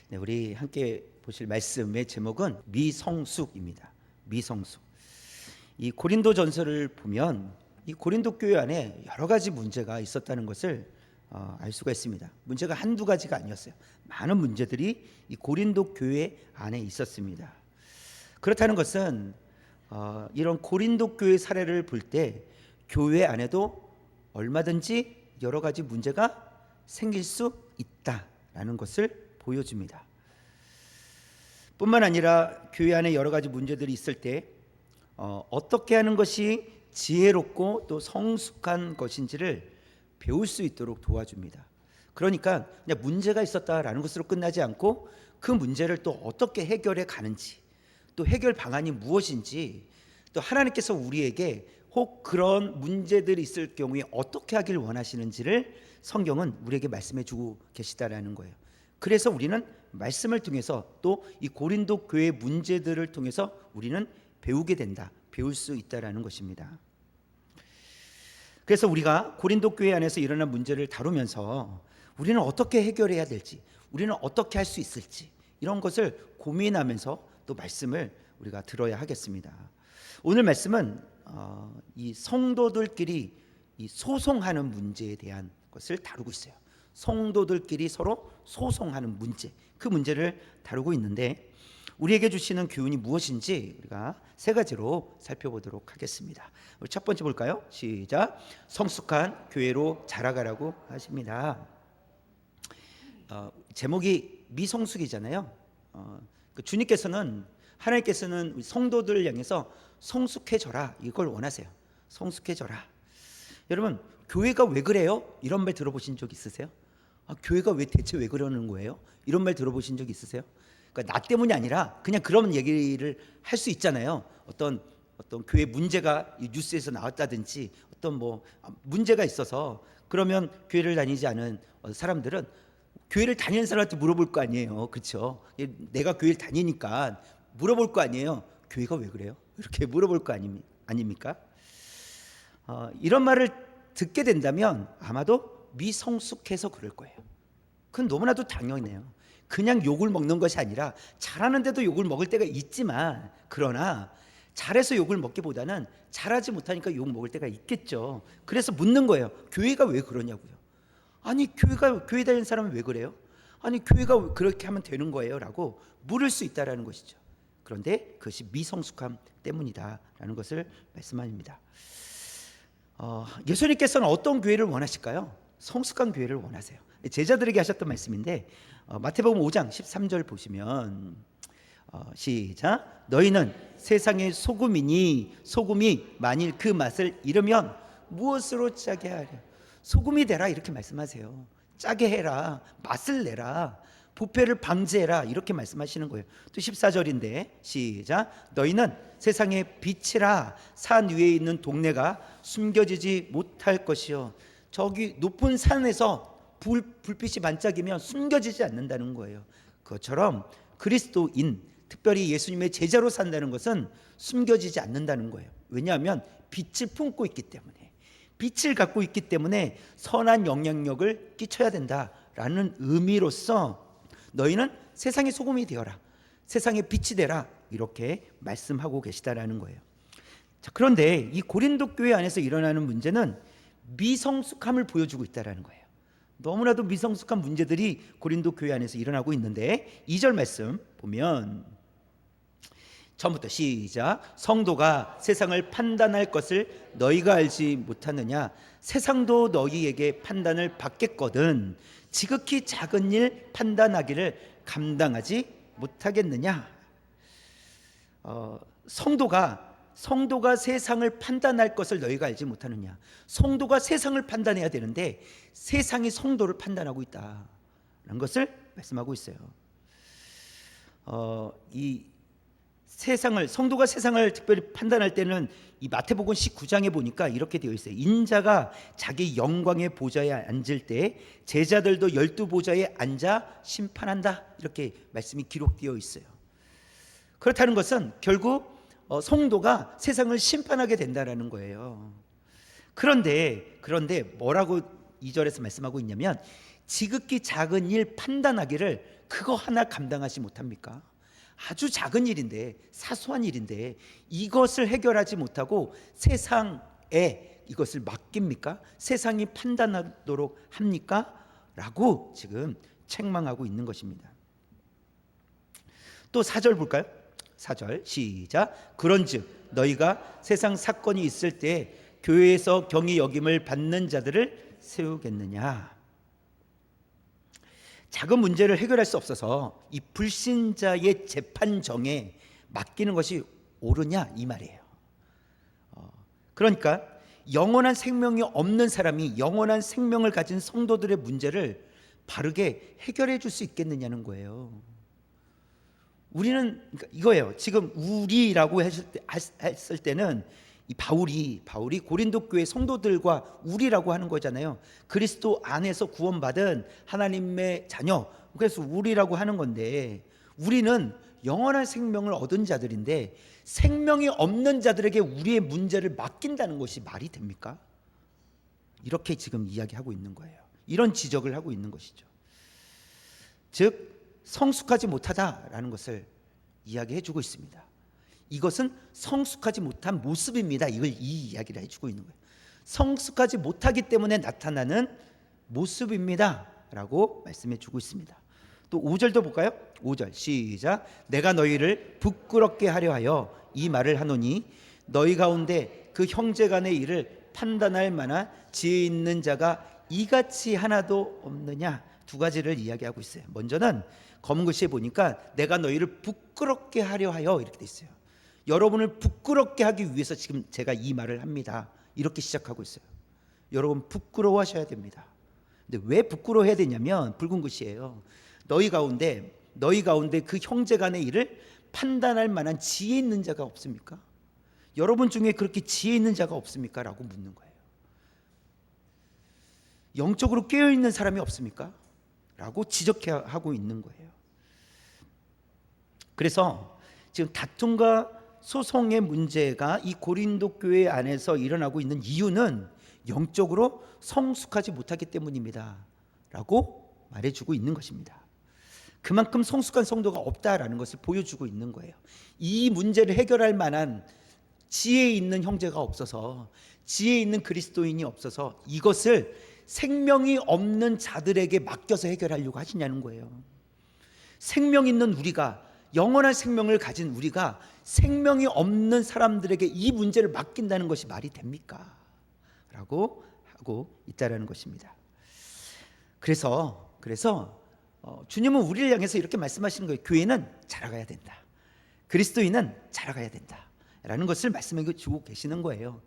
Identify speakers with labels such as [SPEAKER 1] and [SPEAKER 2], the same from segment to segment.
[SPEAKER 1] 네, 우리 함께 보실 말씀의 제목은 미성숙입니다. 미성숙. 이 고린도 전서를 보면 이 고린도 교회 안에 여러 가지 문제가 있었다는 것을 알 수가 있습니다. 문제가 한두 가지가 아니었어요. 많은 문제들이 이 고린도 교회 안에 있었습니다. 그렇다는 것은 이런 고린도 교회 사례를 볼 때 교회 안에도 얼마든지 여러 가지 문제가 생길 수 있다라는 것을 보여줍니다. 뿐만 아니라 교회 안에 여러 가지 문제들이 있을 때 어떻게 하는 것이 지혜롭고 또 성숙한 것인지를 배울 수 있도록 도와줍니다. 그러니까 그냥 문제가 있었다라는 것으로 끝나지 않고 그 문제를 또 어떻게 해결해 가는지, 또 해결 방안이 무엇인지, 또 하나님께서 우리에게 혹 그런 문제들이 있을 경우에 어떻게 하길 원하시는지를 성경은 우리에게 말씀해 주고 계시다라는 거예요. 그래서 우리는 말씀을 통해서 또 이 고린도 교회 문제들을 통해서 우리는 배우게 된다, 배울 수 있다라는 것입니다. 그래서 우리가 고린도 교회 안에서 일어난 문제를 다루면서 우리는 어떻게 해결해야 될지, 우리는 어떻게 할 수 있을지, 이런 것을 고민하면서 또 말씀을 우리가 들어야 하겠습니다. 오늘 말씀은 이 성도들끼리 이 소송하는 문제에 대한 것을 다루고 있어요. 성도들끼리 서로 소송하는 문제, 그 문제를 다루고 있는데 우리에게 주시는 교훈이 무엇인지 우리가 세 가지로 살펴보도록 하겠습니다. 우리 첫 번째 볼까요? 시작. 성숙한 교회로 자라가라고 하십니다. 제목이 미성숙이잖아요. 주님께서는, 하나님께서는 성도들을 향해서 성숙해져라, 이걸 원하세요. 성숙해져라. 여러분, 교회가 왜 그래요? 이런 말 들어보신 적 있으세요? 교회가 대체 왜 그러는 거예요? 이런 말 들어보신 적 있으세요? 그러니까 나 때문이 아니라 그냥 그런 얘기를 할 수 있잖아요. 어떤 교회 문제가 뉴스에서 나왔다든지 어떤 문제가 있어서, 그러면 교회를 다니지 않은 사람들은 교회를 다니는 사람한테 물어볼 거 아니에요. 그렇죠? 내가 교회를 다니니까 물어볼 거 아니에요. 교회가 왜 그래요? 이렇게 물어볼 거 아닙니까? 이런 말을 듣게 된다면 아마도 미성숙해서 그럴 거예요. 그건 너무나도 당연해요. 그냥 욕을 먹는 것이 아니라 잘하는데도 욕을 먹을 때가 있지만, 그러나 잘해서 욕을 먹기보다는 잘하지 못하니까 욕 먹을 때가 있겠죠. 그래서 묻는 거예요. 교회가 왜 그러냐고요. 아니, 교회 다니는 사람은 왜 그래요? 아니, 교회가 그렇게 하면 되는 거예요 라고 물을 수 있다라는 것이죠. 그런데 그것이 미성숙함 때문이다라는 것을 말씀합니다. 예수님께서는 어떤 교회를 원하실까요? 성숙한 교회를 원하세요. 제자들에게 하셨던 말씀인데 마태복음 5장 13절 보시면 시작. 너희는 세상의 소금이니 소금이 만일 그 맛을 잃으면 무엇으로 짜게 하려? 소금이 되라, 이렇게 말씀하세요. 짜게 해라, 맛을 내라, 부패를 방지해라, 이렇게 말씀하시는 거예요. 또 14절인데 시작. 너희는 세상의 빛이라. 산 위에 있는 동네가 숨겨지지 못할 것이요. 저기 높은 산에서 불빛이 반짝이면 숨겨지지 않는다는 거예요. 그것처럼 그리스도인, 특별히 예수님의 제자로 산다는 것은 숨겨지지 않는다는 거예요. 왜냐하면 빛을 품고 있기 때문에, 빛을 갖고 있기 때문에 선한 영향력을 끼쳐야 된다라는 의미로서 너희는 세상의 소금이 되어라, 세상의 빛이 되라, 이렇게 말씀하고 계시다라는 거예요. 자, 그런데 이 고린도 교회 안에서 일어나는 문제는 미성숙함을 보여주고 있다라는 거예요. 너무나도 미성숙한 문제들이 고린도 교회 안에서 일어나고 있는데 2절 말씀 보면 처음부터 시작. 성도가 세상을 판단할 것을 너희가 알지 못하느냐? 세상도 너희에게 판단을 받겠거든 지극히 작은 일 판단하기를 감당하지 못하겠느냐? 성도가 세상을 판단할 것을 너희가 알지 못하느냐? 성도가 세상을 판단해야 되는데 세상이 성도를 판단하고 있다는 것을 말씀하고 있어요. 성도가 세상을 특별히 판단할 때는 이 마태복음 19장에 보니까 이렇게 되어 있어요. 인자가 자기 영광의 보좌에 앉을 때 제자들도 12보좌에 앉아 심판한다, 이렇게 말씀이 기록되어 있어요. 그렇다는 것은 결국 성도가 세상을 심판하게 된다라는 거예요. 그런데 뭐라고 2절에서 말씀하고 있냐면 지극히 작은 일 판단하기를 그거 하나 감당하지 못합니까? 아주 작은 일인데, 사소한 일인데 이것을 해결하지 못하고 세상에 이것을 맡깁니까? 세상이 판단하도록 합니까? 라고 지금 책망하고 있는 것입니다. 또 4절 볼까요? 4절 시작. 그런즉 너희가 세상 사건이 있을 때 교회에서 경히 여김을 받는 자들을 세우겠느냐. 작은 문제를 해결할 수 없어서 이 불신자의 재판정에 맡기는 것이 옳으냐 이 말이에요. 그러니까 영원한 생명이 없는 사람이 영원한 생명을 가진 성도들의 문제를 바르게 해결해 줄 수 있겠느냐는 거예요. 우리는 그러니까 이거예요. 지금 우리라고 했을 때는 이 바울이 고린도 교회 성도들과 우리라고 하는 거잖아요. 그리스도 안에서 구원받은 하나님의 자녀, 그래서 우리라고 하는 건데, 우리는 영원한 생명을 얻은 자들인데 생명이 없는 자들에게 우리의 문제를 맡긴다는 것이 말이 됩니까? 이렇게 지금 이야기하고 있는 거예요. 이런 지적을 하고 있는 것이죠. 즉 성숙하지 못하다라는 것을 이야기해 주고 있습니다. 이것은 성숙하지 못한 모습입니다. 이 이야기를 해주고 있는 거예요. 성숙하지 못하기 때문에 나타나는 모습입니다 라고 말씀해 주고 있습니다. 또 5절도 볼까요? 5절 시작. 내가 너희를 부끄럽게 하려 하여 이 말을 하노니 너희 가운데 그 형제 간의 일을 판단할 만한 지혜 있는 자가 이같이 하나도 없느냐. 두 가지를 이야기하고 있어요. 먼저는 검은 글씨에 보니까 내가 너희를 부끄럽게 하려 하여 이렇게 돼 있어요. 여러분을 부끄럽게 하기 위해서 지금 제가 이 말을 합니다. 이렇게 시작하고 있어요. 여러분 부끄러워하셔야 됩니다. 근데 왜 부끄러워해야 되냐면 붉은 글씨예요. 너희 가운데 그 형제 간의 일을 판단할 만한 지혜 있는 자가 없습니까? 여러분 중에 그렇게 지혜 있는 자가 없습니까? 라고 묻는 거예요. 영적으로 깨어있는 사람이 없습니까? 라고 지적하고 있는 거예요. 그래서 지금 다툼과 소송의 문제가 이 고린도 교회 안에서 일어나고 있는 이유는 영적으로 성숙하지 못하기 때문입니다 라고 말해주고 있는 것입니다. 그만큼 성숙한 성도가 없다라는 것을 보여주고 있는 거예요. 이 문제를 해결할 만한 지혜 있는 형제가 없어서, 지혜 있는 그리스도인이 없어서 이것을 생명이 없는 자들에게 맡겨서 해결하려고 하시냐는 거예요. 생명 있는 우리가, 영원한 생명을 가진 우리가 생명이 없는 사람들에게 이 문제를 맡긴다는 것이 말이 됩니까? 라고 하고 있다라는 것입니다. 그래서 주님은 우리를 향해서 이렇게 말씀하시는 거예요. 교회는 자라가야 된다. 그리스도인은 자라가야 된다. 라는 것을 말씀해 주고 계시는 거예요.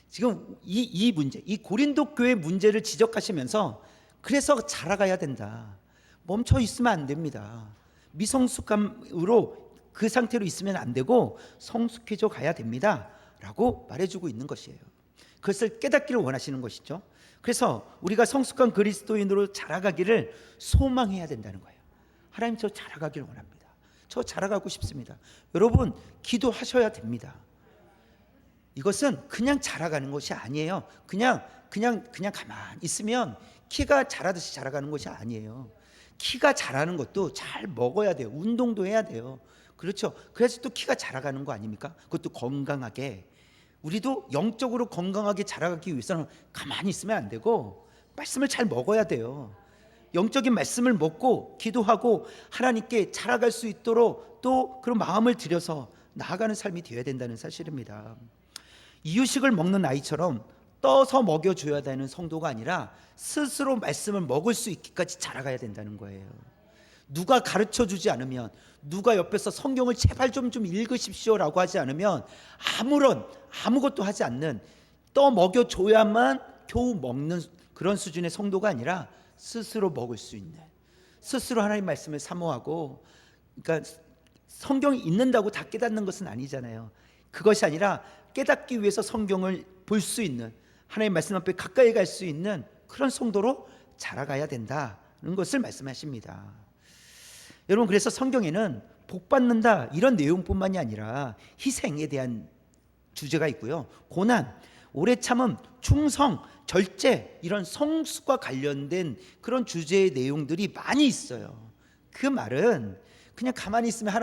[SPEAKER 1] 지금 이 문제, 이 고린도 교회 문제를 지적하시면서 그래서 자라가야 된다. 멈춰 있으면 안 됩니다. 미성숙함으로 그 상태로 있으면 안 되고 성숙해져 가야 됩니다 라고 말해주고 있는 것이에요. 그것을 깨닫기를 원하시는 것이죠. 그래서 우리가 성숙한 그리스도인으로 자라가기를 소망해야 된다는 거예요. 하나님, 저 자라가기를 원합니다. 저 자라가고 싶습니다. 여러분 기도하셔야 됩니다. 이것은 그냥 자라가는 것이 아니에요. 그냥 가만히 있으면 키가 자라듯이 자라가는 것이 아니에요. 키가 자라는 것도 잘 먹어야 돼요. 운동도 해야 돼요. 그렇죠. 그래서 또 키가 자라가는 거 아닙니까? 그것도 건강하게. 우리도 영적으로 건강하게 자라가기 위해서는 가만히 있으면 안 되고 말씀을 잘 먹어야 돼요. 영적인 말씀을 먹고 기도하고 하나님께 자라갈 수 있도록 또 그런 마음을 들여서 나아가는 삶이 되어야 된다는 사실입니다. 이유식을 먹는 아이처럼 떠서 먹여줘야 되는 성도가 아니라 스스로 말씀을 먹을 수 있기까지 자라가야 된다는 거예요. 누가 가르쳐주지 않으면, 누가 옆에서 성경을 제발 좀 읽으십시오라고 하지 않으면 아무것도 하지 않는, 떠 먹여줘야만 겨우 먹는 그런 수준의 성도가 아니라 스스로 먹을 수 있는, 스스로 하나님 말씀을 사모하고, 그러니까 성경이 있는다고 다 깨닫는 것은 아니잖아요. 그것이 아니라 깨닫기 위해서 성경을 볼 수 있는, 하나님 말씀 앞에 가까이 갈 수 있는 그런 성도로 자라가야 된다는 것을 말씀하십니다. 여러분, 그래서 성경에는 복 받는다 이런 내용뿐만이 아니라 희생에 대한 주제가 있고요, 고난, 오래 참음, 충성, 절제 이런 성숙과 관련된 그런 주제의 내용들이 많이 있어요. 그 말은 그냥 가만히 있으면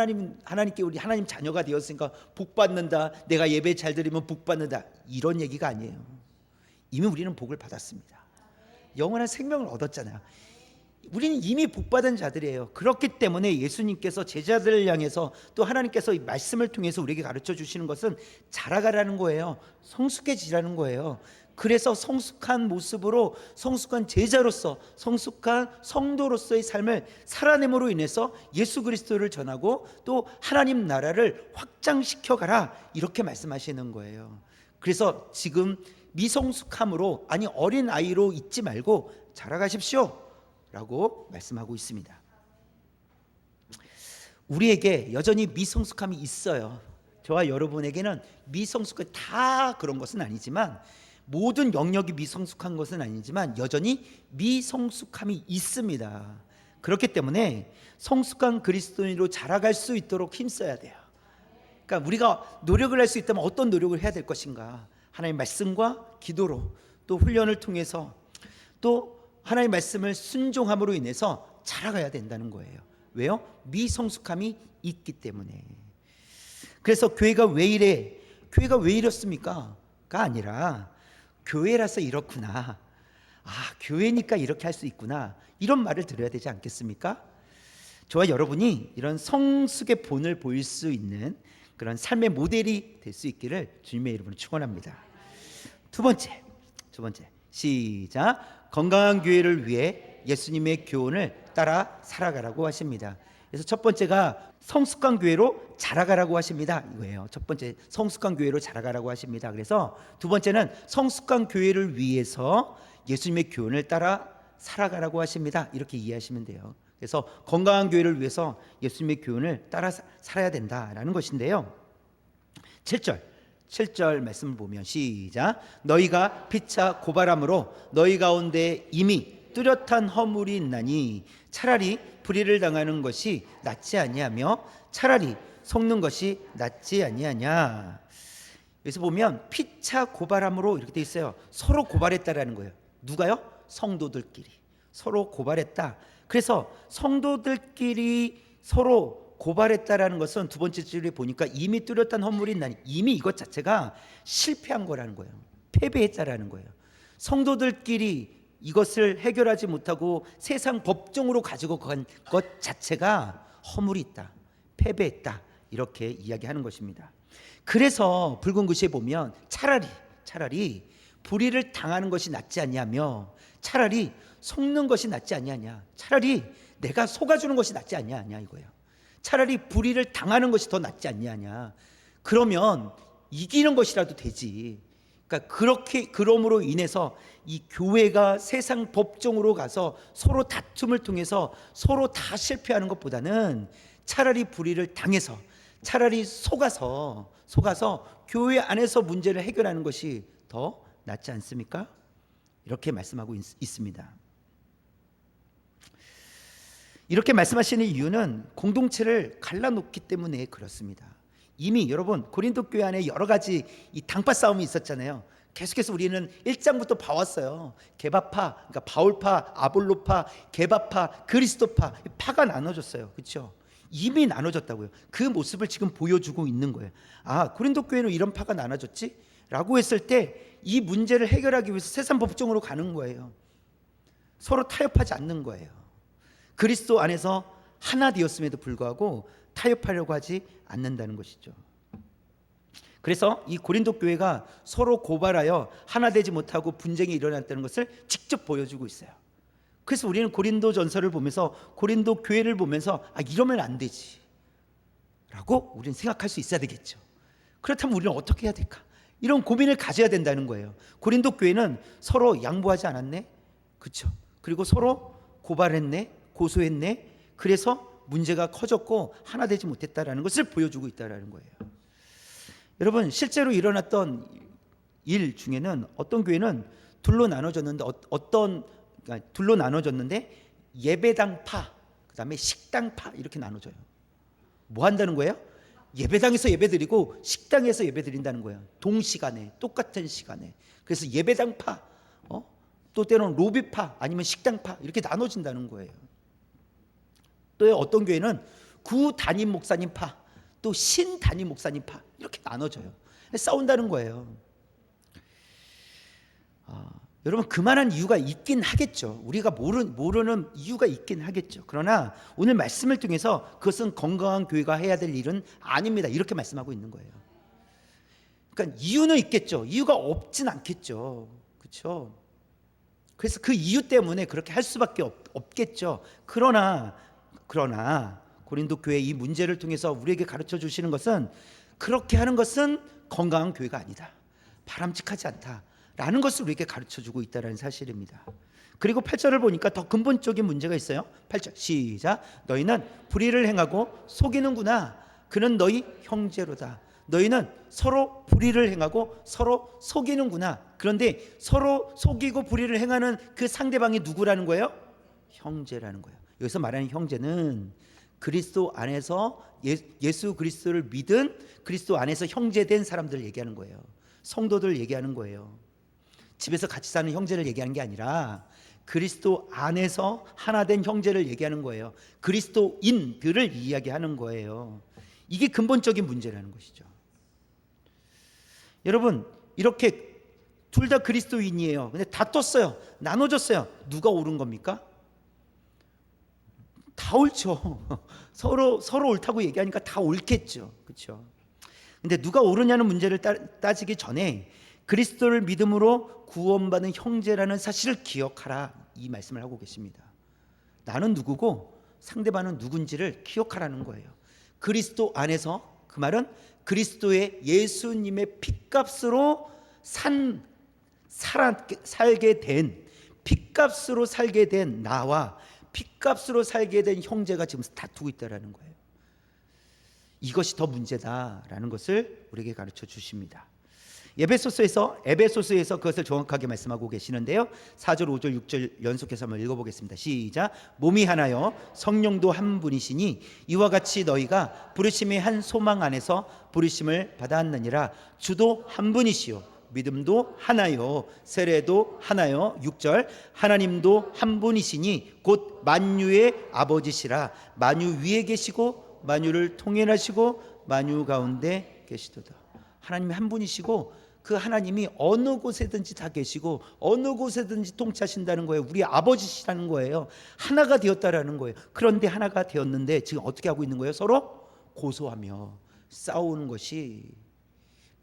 [SPEAKER 1] 하나님께 우리 하나님 자녀가 되었으니까 복 받는다, 내가 예배 잘 드리면 복 받는다, 이런 얘기가 아니에요. 이미 우리는 복을 받았습니다. 영원한 생명을 얻었잖아요. 우리는 이미 복받은 자들이에요. 그렇기 때문에 예수님께서 제자들을 향해서 또 하나님께서 이 말씀을 통해서 우리에게 가르쳐 주시는 것은 자라가라는 거예요. 성숙해지라는 거예요. 그래서 성숙한 모습으로, 성숙한 제자로서, 성숙한 성도로서의 삶을 살아냄으로 인해서 예수 그리스도를 전하고 또 하나님 나라를 확장시켜 가라, 이렇게 말씀하시는 거예요. 그래서 지금 미성숙함으로, 아니 어린 아이로 있지 말고 자라가십시오 라고 말씀하고 있습니다. 우리에게 여전히 미성숙함이 있어요. 저와 여러분에게는 미성숙한, 다 그런 것은 아니지만, 모든 영역이 미성숙한 것은 아니지만 여전히 미성숙함이 있습니다. 그렇기 때문에 성숙한 그리스도인으로 자라갈 수 있도록 힘써야 돼요. 그러니까 우리가 노력을 할 수 있다면 어떤 노력을 해야 될 것인가? 하나님의 말씀과 기도로, 또 훈련을 통해서, 또 하나님의 말씀을 순종함으로 인해서 자라가야 된다는 거예요. 왜요? 미성숙함이 있기 때문에. 그래서 교회가 왜 이래? 교회가 왜 이렇습니까? 가 아니라 교회라서 이렇구나, 교회니까 이렇게 할 수 있구나, 이런 말을 들어야 되지 않겠습니까? 저와 여러분이 이런 성숙의 본을 보일 수 있는 그런 삶의 모델이 될 수 있기를 주님의 이름으로 축원합니다. 두 번째 시작. 건강한 교회를 위해 예수님의 교훈을 따라 살아가라고 하십니다. 그래서 첫 번째가 성숙한 교회로 자라가라고 하십니다, 이거예요. 첫 번째, 성숙한 교회로 자라가라고 하십니다. 그래서 두 번째는 성숙한 교회를 위해서 예수님의 교훈을 따라 살아가라고 하십니다, 이렇게 이해하시면 돼요. 그래서 건강한 교회를 위해서 예수님의 교훈을 따라 살아야 된다라는 것인데요. 7절 말씀을 보면 시작. 너희가 피차 고발함으로 너희 가운데 이미 뚜렷한 허물이 있나니 차라리 불의를 당하는 것이 낫지 아니하며 차라리 속는 것이 낫지 아니하냐. 여기서 보면 피차 고발함으로 이렇게 돼 있어요. 서로 고발했다라는 거예요. 누가요? 성도들끼리 서로 고발했다. 그래서 성도들끼리 서로 고발했다라는 것은 두 번째 줄에 보니까 이미 뚜렷한 허물이 있나니, 이미 이것 자체가 실패한 거라는 거예요. 패배했다라는 거예요. 성도들끼리 이것을 해결하지 못하고 세상 법정으로 가지고 간 것 자체가 허물이 있다, 패배했다, 이렇게 이야기하는 것입니다. 그래서 붉은 글씨에 보면 차라리 불의를 당하는 것이 낫지 아니하며 차라리 속는 것이 낫지 아니하냐, 차라리 내가 속아주는 것이 낫지 아니하냐, 이거예요. 차라리 불의를 당하는 것이 더 낫지 않냐냐. 그러면 이기는 것이라도 되지. 그러니까 그럼으로 인해서 이 교회가 세상 법정으로 가서 서로 다툼을 통해서 서로 다 실패하는 것보다는 차라리 불의를 당해서, 차라리 속아서 교회 안에서 문제를 해결하는 것이 더 낫지 않습니까? 이렇게 말씀하고 있습니다. 이렇게 말씀하시는 이유는 공동체를 갈라놓기 때문에 그렇습니다. 이미 여러분 고린도 교회 안에 여러 가지 이 당파 싸움이 있었잖아요. 계속해서 우리는 1장부터 봐왔어요. 게바파, 그러니까 바울파, 아볼로파, 게바파, 그리스도파, 파가 나눠졌어요. 그렇죠? 이미 나눠졌다고요. 그 모습을 지금 보여주고 있는 거예요. 고린도 교회는 이런 파가 나눠졌지? 라고 했을 때 이 문제를 해결하기 위해서 세상 법정으로 가는 거예요. 서로 타협하지 않는 거예요. 그리스도 안에서 하나 되었음에도 불구하고 타협하려고 하지 않는다는 것이죠. 그래서 이 고린도 교회가 서로 고발하여 하나 되지 못하고 분쟁이 일어났다는 것을 직접 보여주고 있어요. 그래서 우리는 고린도 전서를 보면서, 고린도 교회를 보면서 이러면 안 되지 라고 우리는 생각할 수 있어야 되겠죠. 그렇다면 우리는 어떻게 해야 될까? 이런 고민을 가져야 된다는 거예요. 고린도 교회는 서로 양보하지 않았네, 그렇죠? 그리고 서로 고발했네, 고소했네. 그래서 문제가 커졌고 하나 되지 못했다라는 것을 보여주고 있다라는 거예요. 여러분, 실제로 일어났던 일 중에는 어떤 교회는 둘로 나눠졌는데, 그러니까 둘로 나눠졌는데 예배당파, 그다음에 식당파, 이렇게 나눠져요. 뭐 한다는 거예요? 예배당에서 예배드리고 식당에서 예배드린다는 거예요. 동시간에, 똑같은 시간에. 그래서 예배당파, 또 때로는 로비파 아니면 식당파 이렇게 나눠진다는 거예요. 또 어떤 교회는 구 담임 목사님파, 또 신 담임 목사님파 이렇게 나눠져요. 싸운다는 거예요. 여러분 그만한 이유가 있긴 하겠죠. 우리가 모르는 이유가 있긴 하겠죠. 그러나 오늘 말씀을 통해서 그것은 건강한 교회가 해야 될 일은 아닙니다. 이렇게 말씀하고 있는 거예요. 그러니까 이유는 있겠죠. 이유가 없진 않겠죠. 그렇죠? 그래서 그 이유 때문에 그렇게 할 수밖에 없겠죠. 그러나 고린도 교회 이 문제를 통해서 우리에게 가르쳐 주시는 것은 그렇게 하는 것은 건강한 교회가 아니다. 바람직하지 않다. 라는 것을 우리에게 가르쳐주고 있다는 사실입니다. 그리고 8절을 보니까 더 근본적인 문제가 있어요. 8절 시작. 너희는 불의를 행하고 속이는구나. 그는 너희 형제로다. 너희는 서로 불의를 행하고 서로 속이는구나. 그런데 서로 속이고 불의를 행하는 그 상대방이 누구라는 거예요? 형제라는 거예요. 여기서 말하는 형제는 그리스도 안에서 예수 그리스도를 믿은 그리스도 안에서 형제된 사람들 얘기하는 거예요. 성도들 얘기하는 거예요. 집에서 같이 사는 형제를 얘기하는 게 아니라 그리스도 안에서 하나 된 형제를 얘기하는 거예요. 그리스도인들을 이야기하는 거예요. 이게 근본적인 문제라는 것이죠. 여러분 이렇게 둘 다 그리스도인이에요. 근데 다 떴어요. 나눠졌어요. 누가 옳은 겁니까? 다 옳죠. 서로 옳다고 얘기하니까 다 옳겠죠. 그렇죠? 근데 누가 옳으냐는 문제를 따지기 전에 그리스도를 믿음으로 구원받은 형제라는 사실을 기억하라 이 말씀을 하고 계십니다. 나는 누구고 상대방은 누군지를 기억하라는 거예요. 그리스도 안에서, 그 말은 그리스도의 예수님의 핏값으로 살게 된, 핏값으로 살게 된 나와 핏값으로 살게 된 형제가 지금 다투고 있다는 거예요. 이것이 더 문제다라는 것을 우리에게 가르쳐 주십니다. 에베소서에서 그것을 정확하게 말씀하고 계시는데요. 4절, 5절, 6절 연속해서 한번 읽어보겠습니다. 시작. 몸이 하나요 성령도 한 분이시니 이와 같이 너희가 부르심의 한 소망 안에서 부르심을 받았느니라. 주도 한 분이시요 믿음도 하나요 세례도 하나요. 6절. 하나님도 한 분이시니 곧 만유의 아버지시라. 만유 위에 계시고 만유를 통일하시고 만유 가운데 계시도다. 하나님이 한 분이시고 그 하나님이 어느 곳에든지 다 계시고 어느 곳에든지 통치하신다는 거예요. 우리 아버지시라는 거예요. 하나가 되었다라는 거예요. 그런데 하나가 되었는데 지금 어떻게 하고 있는 거예요? 서로 고소하며 싸우는 것이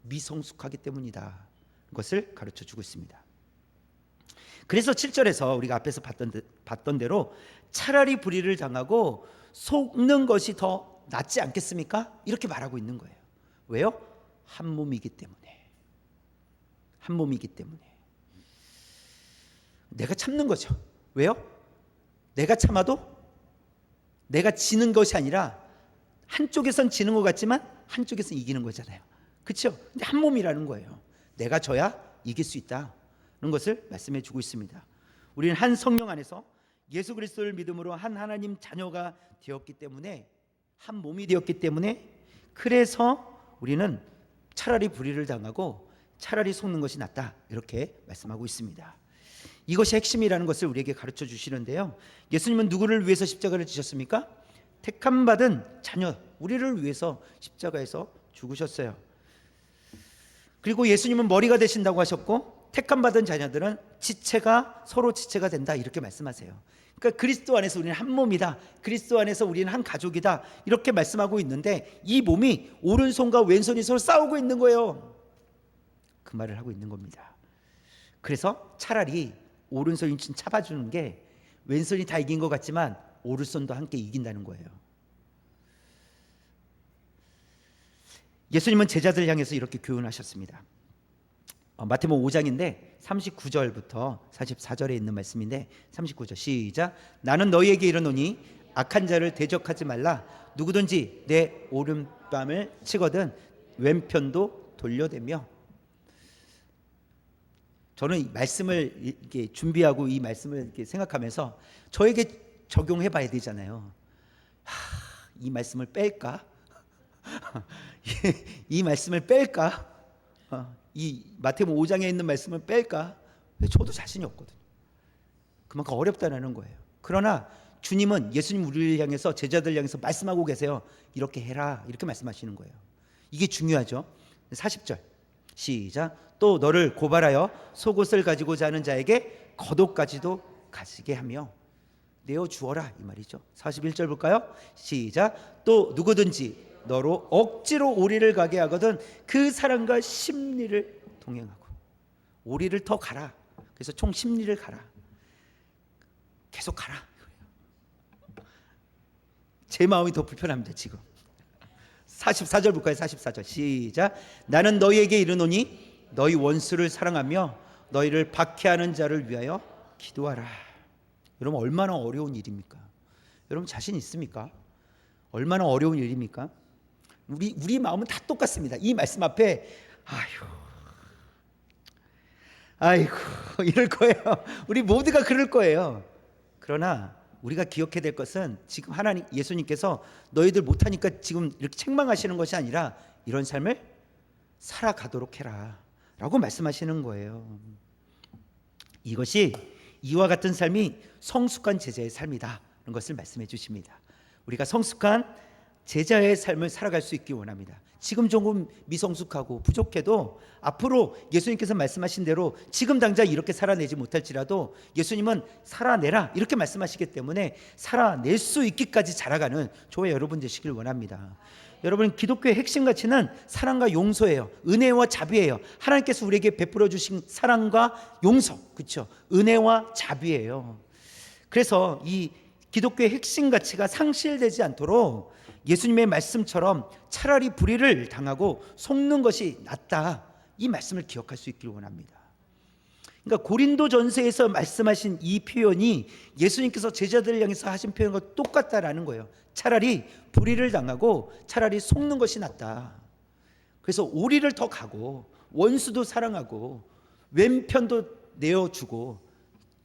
[SPEAKER 1] 미성숙하기 때문이다. 것을 가르쳐 주고 있습니다. 그래서 7절에서 우리가 앞에서 봤던 대로 차라리 불의를 당하고 속는 것이 더 낫지 않겠습니까? 이렇게 말하고 있는 거예요. 왜요? 한 몸이기 때문에. 한 몸이기 때문에. 내가 참는 거죠. 왜요? 내가 참아도 내가 지는 것이 아니라 한쪽에선 지는 것 같지만 한쪽에선 이기는 거잖아요. 그렇죠? 근데 한 몸이라는 거예요. 내가 져야 이길 수 있다는 것을 말씀해 주고 있습니다. 우리는 한 성령 안에서 예수 그리스도를 믿음으로 한 하나님 자녀가 되었기 때문에, 한 몸이 되었기 때문에, 그래서 우리는 차라리 불의를 당하고 차라리 속는 것이 낫다 이렇게 말씀하고 있습니다. 이것이 핵심이라는 것을 우리에게 가르쳐 주시는데요. 예수님은 누구를 위해서 십자가를 지셨습니까? 택함 받은 자녀, 우리를 위해서 십자가에서 죽으셨어요. 그리고 예수님은 머리가 되신다고 하셨고 택함 받은 자녀들은 지체가 서로 지체가 된다 이렇게 말씀하세요. 그러니까 그리스도 안에서 우리는 한 몸이다, 그리스도 안에서 우리는 한 가족이다 이렇게 말씀하고 있는데, 이 몸이 오른손과 왼손이 서로 싸우고 있는 거예요. 그 말을 하고 있는 겁니다. 그래서 차라리 오른손이 잡아주는 게 왼손이 다 이긴 것 같지만 오른손도 함께 이긴다는 거예요. 예수님은 제자들 향해서 이렇게 교훈하셨습니다. 마태복음 5장인데 39절부터 44절에 있는 말씀인데, 39절 시작. 나는 너희에게 이르노니 악한 자를 대적하지 말라. 누구든지 내 오른뺨을 치거든 왼편도 돌려대며. 저는 이 말씀을 이렇게 준비하고 이 말씀을 이렇게 생각하면서 저에게 적용해 봐야 되잖아요. 이 말씀을 뺄까? 이 말씀을 뺄까? 이 마태복음 5장에 있는 말씀을 뺄까? 저도 자신이 없거든요. 그만큼 어렵다는 거예요. 그러나 주님은, 예수님 우리를 향해서, 제자들 향해서 말씀하고 계세요. 이렇게 해라, 이렇게 말씀하시는 거예요. 이게 중요하죠. 40절 시작. 또 너를 고발하여 속옷을 가지고자 하는 자에게 겉옷까지도 가지게 하며 내어 주어라, 이 말이죠. 41절 볼까요? 시작. 또 누구든지 너로 억지로 오리를 가게 하거든 그 사람과 10리를 동행하고. 오리를 더 가라. 그래서 총 10리를 가라. 계속 가라. 제 마음이 더 불편합니다 지금. 44절 볼까요? 44절 시작. 나는 너희에게 이르노니 너희 원수를 사랑하며 너희를 박해하는 자를 위하여 기도하라. 여러분, 얼마나 어려운 일입니까? 여러분 자신 있습니까? 얼마나 어려운 일입니까? 우리 마음은 다 똑같습니다. 이 말씀 앞에 아이고 이럴 거예요. 우리 모두가 그럴 거예요. 그러나 우리가 기억해야 될 것은, 지금 하나님, 예수님께서 너희들 못하니까 지금 이렇게 책망하시는 것이 아니라 이런 삶을 살아가도록 해라 라고 말씀하시는 거예요. 이것이 이와 같은 삶이 성숙한 제자의 삶이다 라는 것을 말씀해 주십니다. 우리가 성숙한 제자의 삶을 살아갈 수 있기 원합니다. 지금 조금 미성숙하고 부족해도 앞으로 예수님께서 말씀하신 대로 지금 당장 이렇게 살아내지 못할지라도 예수님은 살아내라 이렇게 말씀하시기 때문에 살아낼 수 있기까지 자라가는 저와 여러분 되시길 원합니다. 여러분, 기독교의 핵심 가치는 사랑과 용서예요. 은혜와 자비예요. 하나님께서 우리에게 베풀어 주신 사랑과 용서, 그렇죠? 은혜와 자비예요. 그래서 이 기독교의 핵심 가치가 상실되지 않도록 예수님의 말씀처럼 차라리 불의를 당하고 속는 것이 낫다, 이 말씀을 기억할 수 있기를 원합니다. 그러니까 고린도전서에서 말씀하신 이 표현이 예수님께서 제자들을 향해서 하신 표현과 똑같다라는 거예요. 차라리 불의를 당하고 차라리 속는 것이 낫다. 그래서 오리를 더 가고 원수도 사랑하고 왼편도 내어주고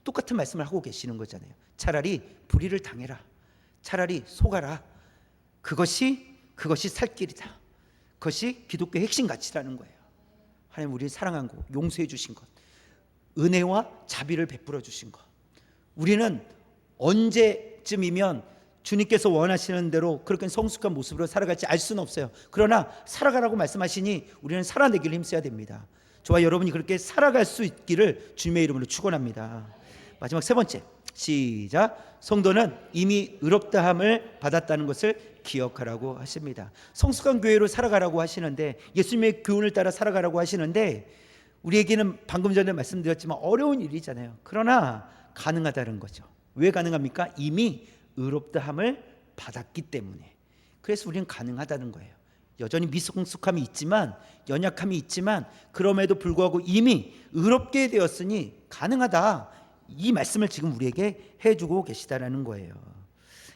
[SPEAKER 1] 똑같은 말씀을 하고 계시는 거잖아요. 차라리 불의를 당해라, 차라리 속아라. 그것이 살 길이다. 그것이 기독교의 핵심 가치라는 거예요. 하나님 우리를 사랑한 것, 용서해 주신 것, 은혜와 자비를 베풀어 주신 것, 우리는 언제쯤이면 주님께서 원하시는 대로 그렇게 성숙한 모습으로 살아갈지 알 수는 없어요. 그러나 살아가라고 말씀하시니 우리는 살아내기를 힘써야 됩니다. 저와 여러분이 그렇게 살아갈 수 있기를 주님의 이름으로 축원합니다. 마지막 세 번째 시작. 성도는 이미 의롭다함을 받았다는 것을 기억하라고 하십니다. 성숙한 교회로 살아가라고 하시는데, 예수님의 교훈을 따라 살아가라고 하시는데, 우리에게는 방금 전에 말씀드렸지만 어려운 일이잖아요. 그러나 가능하다는 거죠. 왜 가능합니까? 이미 의롭다함을 받았기 때문에. 그래서 우리는 가능하다는 거예요. 여전히 미성숙함이 있지만, 연약함이 있지만, 그럼에도 불구하고 이미 의롭게 되었으니 가능하다, 이 말씀을 지금 우리에게 해주고 계시다라는 거예요.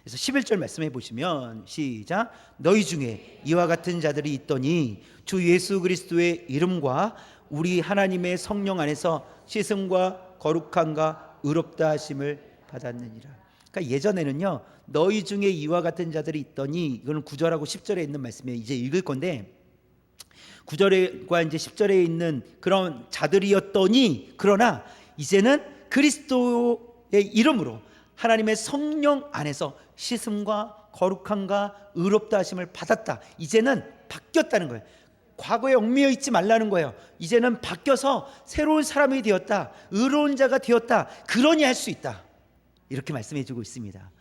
[SPEAKER 1] 그래서 11절 말씀해 보시면 시작. 너희 중에 이와 같은 자들이 있더니 주 예수 그리스도의 이름과 우리 하나님의 성령 안에서 씻음과 거룩함과 의롭다 하심을 받았느니라. 그러니까 예전에는요, 너희 중에 이와 같은 자들이 있더니, 이거는 9절하고 10절에 있는 말씀이에요. 이제 읽을 건데, 9절과 이제 10절에 있는 그런 자들이었더니, 그러나 이제는 그리스도의 이름으로 하나님의 성령 안에서 씻음과 거룩함과 의롭다 하심을 받았다. 이제는 바뀌었다는 거예요. 과거에 얽매여 있지 말라는 거예요. 이제는 바뀌어서 새로운 사람이 되었다, 의로운 자가 되었다, 그러니 할 수 있다, 이렇게 말씀해 주고 있습니다.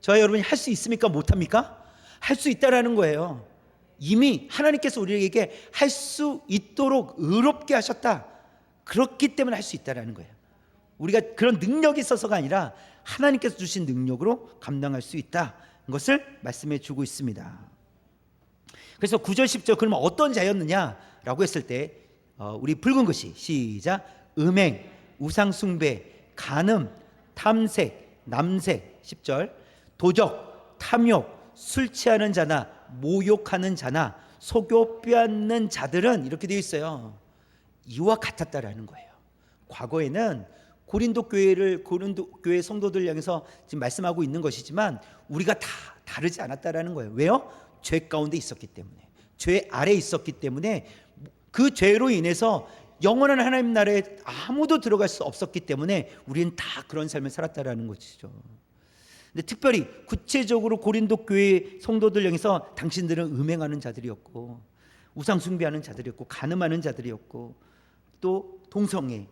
[SPEAKER 1] 저와 여러분이 할 수 있습니까? 못합니까? 할 수 있다라는 거예요. 이미 하나님께서 우리에게 할 수 있도록 의롭게 하셨다. 그렇기 때문에 할 수 있다라는 거예요. 우리가 그런 능력이 있어서가 아니라 하나님께서 주신 능력으로 감당할 수 있다는 것을 말씀해 주고 있습니다. 그래서 9절 10절, 그러면 어떤 자였느냐라고 했을 때 우리 붉은 것이 시작. 음행, 우상숭배, 간음, 탐색, 남색. 10절. 도적, 탐욕, 술 취하는 자나 모욕하는 자나 속여 빼앗는 자들은, 이렇게 되어 있어요, 이와 같았다라는 거예요. 과거에는 고린도 교회 성도들 향해서 지금 말씀하고 있는 것이지만 우리가 다 다르지 않았다라는 거예요. 왜요? 죄 가운데 있었기 때문에. 죄 아래 있었기 때문에 그 죄로 인해서 영원한 하나님 나라에 아무도 들어갈 수 없었기 때문에 우리는 다 그런 삶을 살았다라는 것이죠. 근데 특별히 구체적으로 고린도 교회 성도들 중에서 당신들은 음행하는 자들이었고 우상 숭배하는 자들이었고 간음하는 자들이었고 또 동성애에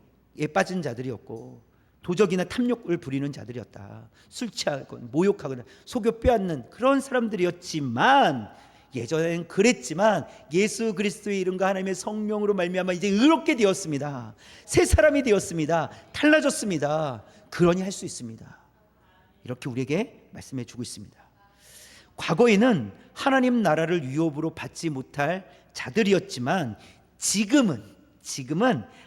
[SPEAKER 1] 빠진 자들이었고 도적이나 탐욕을 부리는 자들이었다. 술 취하거나 모욕하거나 속여 빼앗는 그런 사람들이었지만 예전엔 그랬지만 예수 그리스도의 이름과 하나님의 성령으로 말미암아 이제 의롭게 되었습니다. 새 사람이 되었습니다. 달라졌습니다. 그러니 할 수 있습니다. 이렇게 우리에게 말씀해 주고 있습니다. 과거에는 하나님 나라를 유업으로 받지 못할 자들이었지만 지금은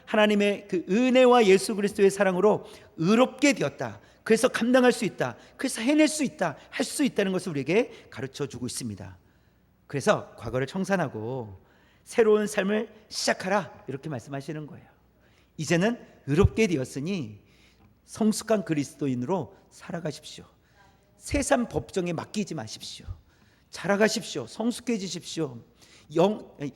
[SPEAKER 1] 하나님의 그 은혜와 예수 그리스도의 사랑으로 의롭게 되었다. 그래서 감당할 수 있다. 그래서 해낼 수 있다. 할 수 있다는 것을 우리에게 가르쳐 주고 있습니다. 그래서 과거를 청산하고 새로운 삶을 시작하라 이렇게 말씀하시는 거예요. 이제는 의롭게 되었으니 성숙한 그리스도인으로 살아가십시오. 세상 법정에 맡기지 마십시오. 자라가십시오. 성숙해지십시오.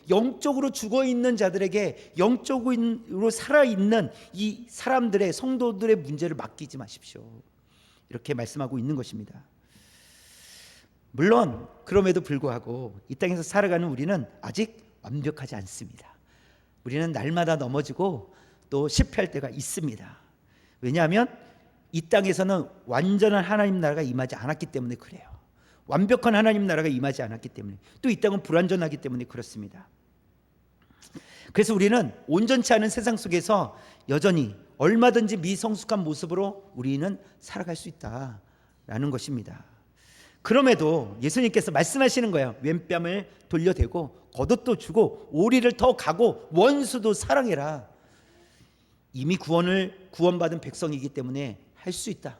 [SPEAKER 1] 영적으로 죽어있는 자들에게 영적으로 살아있는 이 사람들의 성도들의 문제를 맡기지 마십시오. 이렇게 말씀하고 있는 것입니다. 물론 그럼에도 불구하고 이 땅에서 살아가는 우리는 아직 완벽하지 않습니다. 우리는 날마다 넘어지고 또 실패할 때가 있습니다. 왜냐하면 이 땅에서는 완전한 하나님 나라가 임하지 않았기 때문에 그래요. 완벽한 하나님 나라가 임하지 않았기 때문에, 또 이 땅은 불완전하기 때문에 그렇습니다. 그래서 우리는 온전치 않은 세상 속에서 여전히 얼마든지 미성숙한 모습으로 우리는 살아갈 수 있다라는 것입니다. 그럼에도 예수님께서 말씀하시는 거예요. 왼뺨을 돌려대고 겉옷도 주고 오리를 더 가고 원수도 사랑해라. 이미 구원받은 백성이기 때문에 할 수 있다.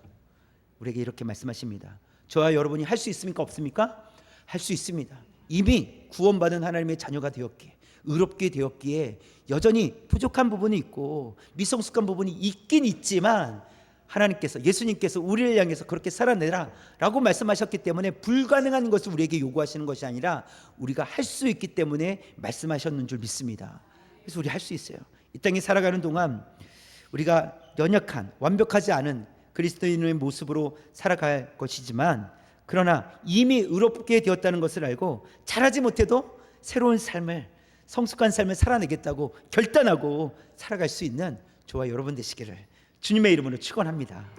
[SPEAKER 1] 우리에게 이렇게 말씀하십니다. 저와 여러분이 할 수 있습니까? 없습니까? 할 수 있습니다. 이미 구원받은 하나님의 자녀가 되었기에, 의롭게 되었기에 여전히 부족한 부분이 있고 미성숙한 부분이 있긴 있지만 하나님께서, 예수님께서 우리를 향해서 그렇게 살아내라 라고 말씀하셨기 때문에 불가능한 것을 우리에게 요구하시는 것이 아니라 우리가 할 수 있기 때문에 말씀하셨는 줄 믿습니다. 그래서 우리 할 수 있어요. 이 땅에 살아가는 동안 우리가 연약한, 완벽하지 않은 그리스도인의 모습으로 살아갈 것이지만, 그러나 이미 의롭게 되었다는 것을 알고 잘하지 못해도 새로운 삶을, 성숙한 삶을 살아내겠다고 결단하고 살아갈 수 있는 저와 여러분 되시기를 주님의 이름으로 축원합니다.